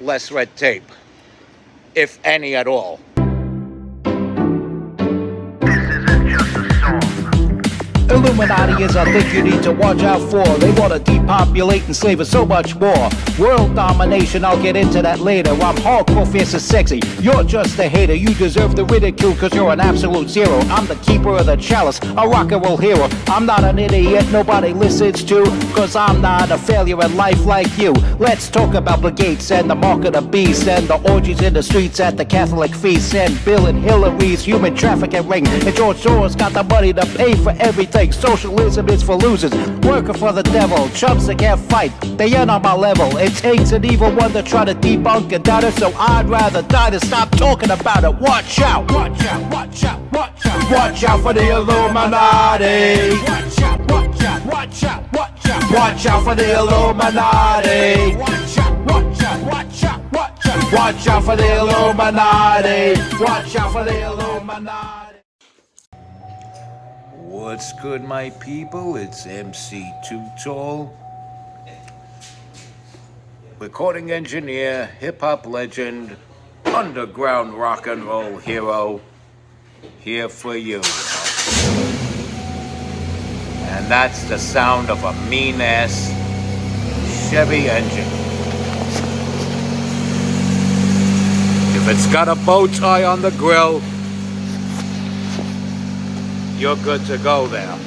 less red tape, if any at all. Illuminati is a thing you need to watch out for. They want to depopulate and slave us so much more. World domination, I'll get into that later. I'm hardcore, fierce and sexy. You're just a hater. You deserve the ridicule because you're an absolute zero. I'm the keeper of the chalice, a rock and roll hero. I'm not an idiot nobody listens to, because I'm not a failure in life like you. Let's talk about Bill Gates and the mark of the beast, and the orgies in the streets at the Catholic feasts, and Bill and Hillary's human trafficking ring. And George Soros got the money to pay for everything. Socialism is for losers, working for the devil. Chumps that can't fight, they ain't on my level. It takes an evil one to try to debunk and doubt it, so I'd rather die than stop talking about it. Watch out, watch out, watch out, watch out. Watch out for the Illuminati. Watch out, watch out, watch out, watch out. Watch out for the Illuminati. Watch out, watch out, watch out, watch out. Watch out for the Illuminati. Watch out for the Illuminati. What's good, my people? It's MC Too Tall, recording engineer, hip-hop legend, underground rock and roll hero, here for you. And that's the sound of a mean-ass Chevy engine. If it's got a bow tie on the grill, you're good to go there.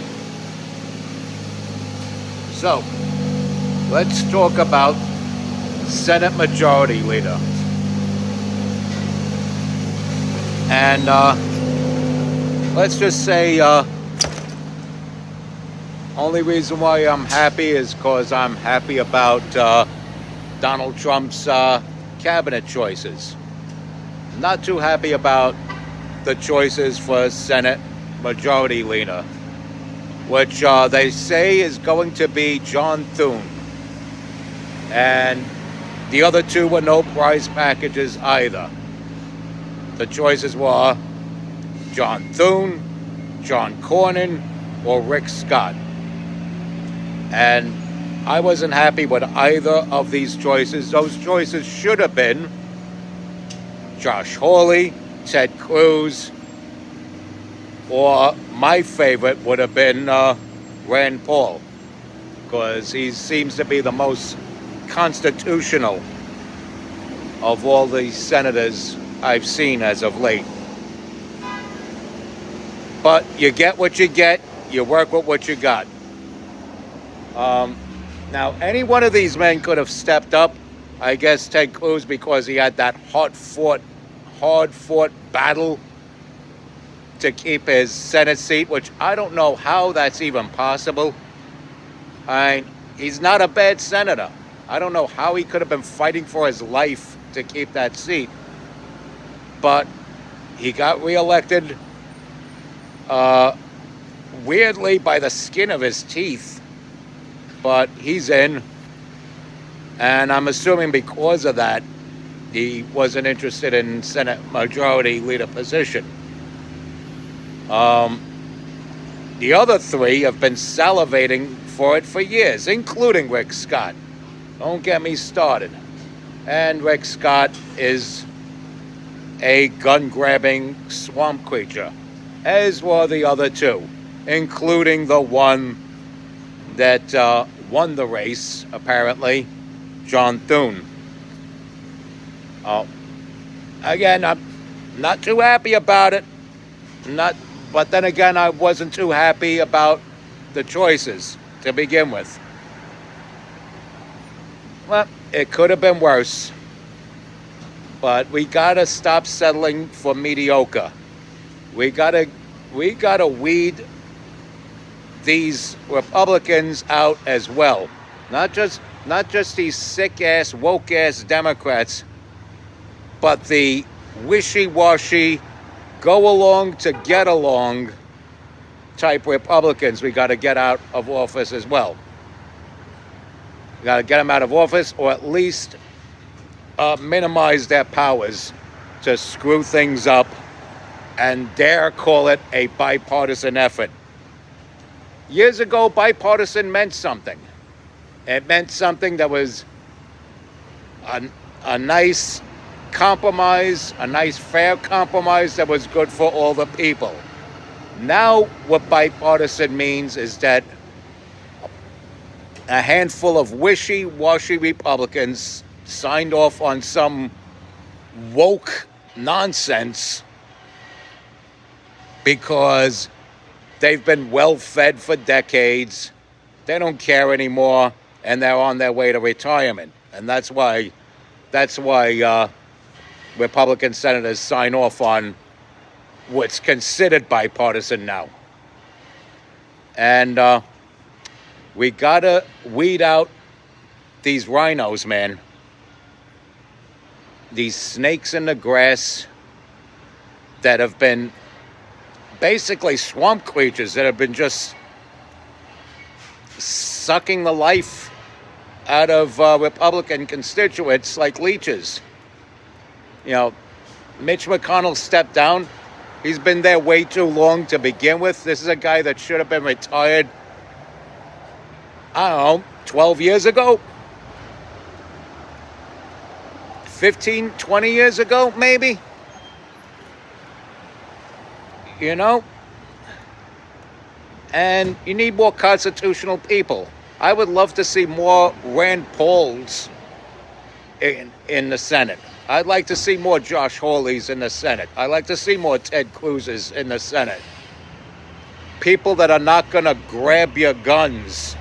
So, let's talk about Senate Majority Leader. And let's just say, only reason why I'm happy is because I'm happy about Donald Trump's cabinet choices. Not too happy about the choices for Senate Majority Leader, which they say is going to be John Thune. And the other two were no prize packages either. The choices were John Thune, John Cornyn, or Rick Scott. And I wasn't happy with either of these choices. Those choices should have been Josh Hawley, Ted Cruz, or my favorite would have been Rand Paul, because he seems to be the most constitutional of all the senators I've seen as of late. But you get what you get, you work with what you got. Now, any one of these men could have stepped up. I guess Ted Cruz, because he had that hard-fought battle to keep his Senate seat, which I don't know how that's even possible. He's not a bad senator. I don't know how he could have been fighting for his life to keep that seat. But he got reelected, weirdly by the skin of his teeth. But he's in. And I'm assuming because of that, he wasn't interested in Senate Majority Leader position. The other three have been salivating for it for years, including Rick Scott. Don't get me started. And Rick Scott is a gun-grabbing swamp creature, as were the other two, including the one that won the race, apparently, John Thune. Again, I'm not too happy about it. But then again, I wasn't too happy about the choices to begin with. Well, it could have been worse. But we gotta stop settling for mediocre. We gotta weed these Republicans out as well. Not just these sick-ass, woke-ass Democrats, but the wishy-washy, go along to get along type Republicans we got to get out of office as well. We got to get them out of office, or at least minimize their powers to screw things up and dare call it a bipartisan effort. Years ago, bipartisan meant something. It meant something that was a nice compromise, a nice fair compromise that was good for all the people. Now, what bipartisan means is that a handful of wishy-washy Republicans signed off on some woke nonsense because they've been well-fed for decades. They don't care anymore, and they're on their way to retirement. And that's why Republican senators sign off on what's considered bipartisan now. And we gotta weed out these rhinos, man. These snakes in the grass that have been basically swamp creatures that have been just sucking the life out of Republican constituents like leeches. You know, Mitch McConnell stepped down. He's been there way too long to begin with. This is a guy that should have been retired, I don't know, 12 years ago? 15, 20 years ago, maybe? You know? And you need more constitutional people. I would love to see more Rand Pauls in the Senate. I'd like to see more Josh Hawleys in the Senate. I'd like to see more Ted Cruz's in the Senate. People that are not going to grab your guns.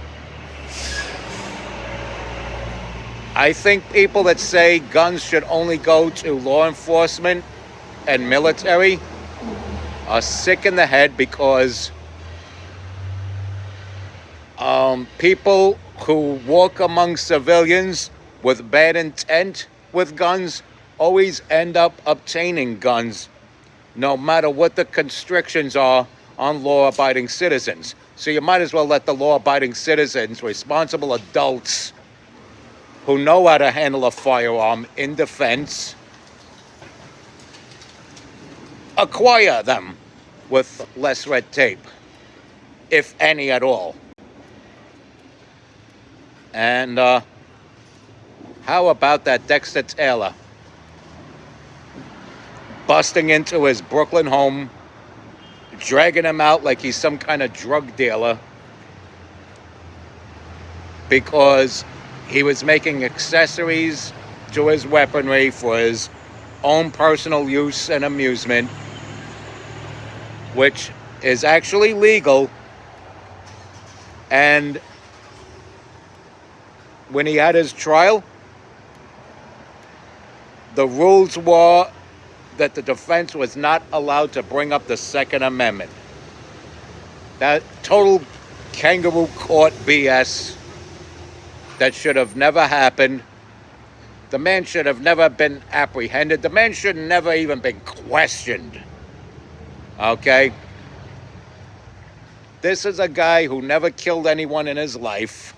I think people that say guns should only go to law enforcement and military are sick in the head because people who walk among civilians with bad intent with guns always end up obtaining guns, no matter what the constrictions are on law-abiding citizens. So you might as well let the law-abiding citizens, responsible adults who know how to handle a firearm in defense, acquire them with less red tape, if any at all. And how about that Dexter Taylor busting into his Brooklyn home, dragging him out like he's some kind of drug dealer because he was making accessories to his weaponry for his own personal use and amusement, which is actually legal. And when he had his trial, the rules were that the defense was not allowed to bring up the Second Amendment. That total kangaroo court BS that should have never happened. The man should have never been apprehended. The man should never even been questioned. Okay? This is a guy who never killed anyone in his life,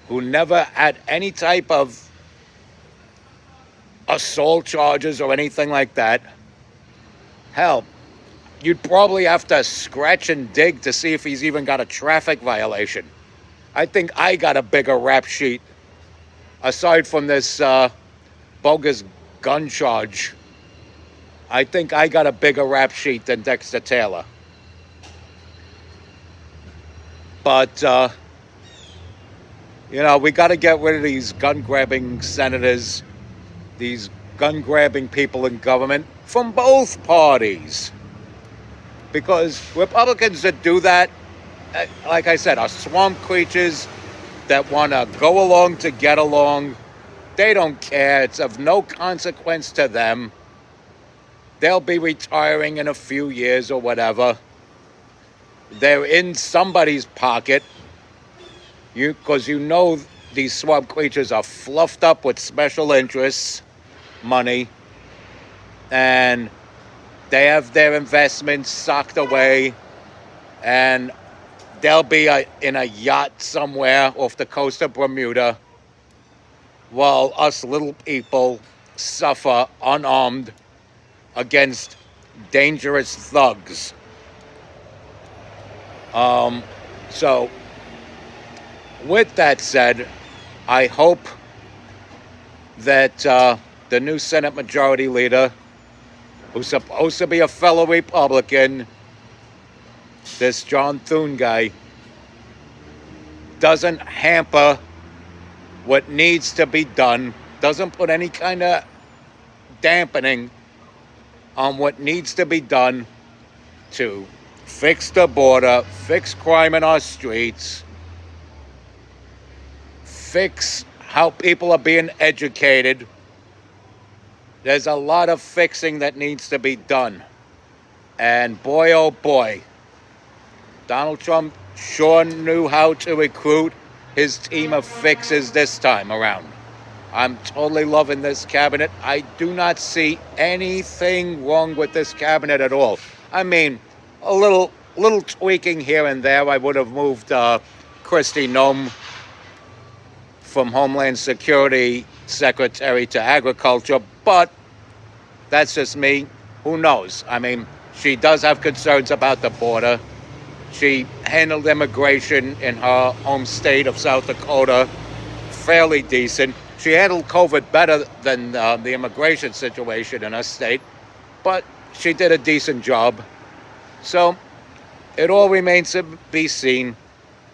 who never had any type of assault charges or anything like that. Hell, you'd probably have to scratch and dig to see if he's even got a traffic violation. I think I got a bigger rap sheet aside from this bogus gun charge. I think I got a bigger rap sheet than Dexter Taylor. But you know, we got to get rid of these gun-grabbing senators, these gun-grabbing people in government from both parties. Because Republicans that do that, like I said, are swamp creatures that want to go along to get along. They don't care. It's of no consequence to them. They'll be retiring in a few years or whatever. They're in somebody's pocket. Because you know these swamp creatures are fluffed up with special interests, money, and they have their investments socked away, and they'll be in a yacht somewhere off the coast of Bermuda, while us little people suffer unarmed against dangerous thugs. So, with that said, I hope that the new Senate Majority Leader, who's supposed to be a fellow Republican, this John Thune guy, doesn't hamper what needs to be done, doesn't put any kind of dampening on what needs to be done to fix the border, fix crime in our streets, fix how people are being educated. There's a lot of fixing that needs to be done. And boy, oh boy, Donald Trump sure knew how to recruit his team of fixes this time around. I'm totally loving this cabinet. I do not see anything wrong with this cabinet at all. I mean, a little tweaking here and there. I would have moved Kristi Noem from Homeland Security Secretary to Agriculture, but that's just me. Who knows? I mean, she does have concerns about the border. She handled immigration in her home state of South Dakota fairly decent. She handled COVID better than the immigration situation in her state, but she did a decent job. So it all remains to be seen.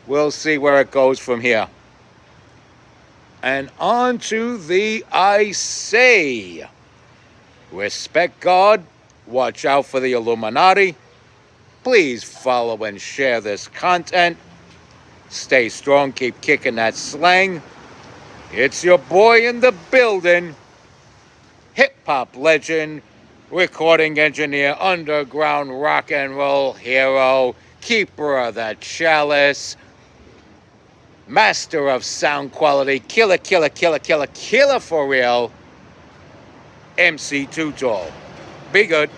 We'll see where it goes from here. And on to the I say. Respect God. Watch out for the Illuminati. Please follow and share this content. Stay strong. Keep kicking that slang. It's your boy in the building. Hip-hop legend, recording engineer, underground rock and roll hero, keeper of the chalice, master of sound quality, killer for real, MC Too Tall. Be good.